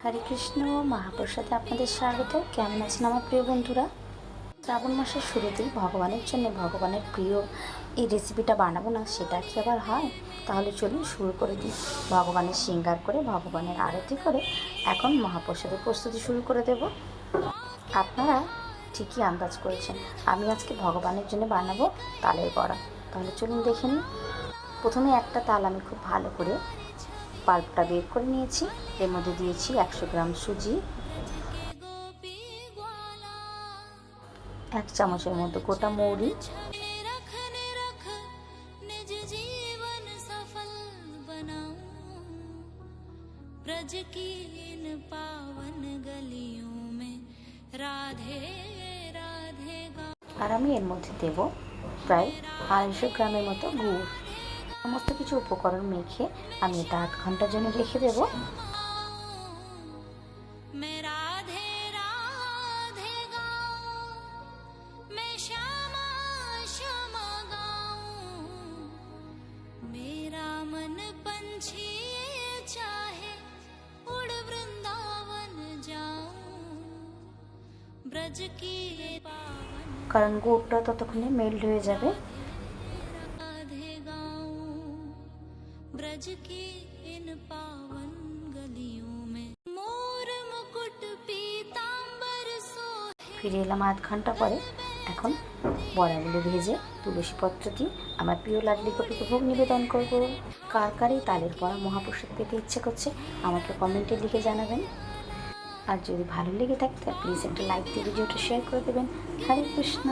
হরে কৃষ্ণ। মহাপ্রসাদে আপনাদের স্বাগত। কেমন আছেন আমার প্রিয় বন্ধুরা? শ্রাবণ মাসের শুরুতেই ভগবানের জন্য ভগবানের প্রিয় এই রেসিপিটা বানাবো না, সেটা কি আবার হয়? তাহলে চলুন শুরু করে দিই। ভগবানের শৃঙ্গার করে, ভগবানের আরতি করে এখন মহাপ্রসাদের প্রস্তুতি শুরু করে দেব। আপনারা ঠিকই আন্দাজ করেছেন, আমি আজকে ভগবানের জন্য বানাবো তালের বড়া। তাহলে চলুন দেখে নিই। প্রথমে একটা তাল আমি খুব ভালো করে পাল্পটা বের করে নিয়েছি। এর মধ্যে দিয়েছি 100 গ্রাম সুজি, 1 চামচের মতো গোটা মৌরি, আর আমি এর মধ্যে দেব প্রায় 250 গ্রামের মতো গুড়। সমস্ত কিছু উপকরণ মেখে আমি এটা 8 ঘন্টার জন্য রেখে দেব। কারণ গুড়টা ততক্ষণে মেল্ট হয়ে যাবে। ফিরে এলাম 8 ঘন্টা পরে। এখন বড়াগুলো ভেজে তুলসী পত্র দিয়ে আমার প্রিয় লাডলি গোপীকে ভোগ নিবেদন করব। কার কার এই তালের বড়া মহাপ্রসাদ পেতে ইচ্ছে করছে আমাকে কমেন্টে লিখে জানাবেন। আর যদি ভালো লেগে থাকে প্লিজ একটা লাইক দিয়ে ভিডিওটা শেয়ার করে দেবেন। হরে কৃষ্ণ।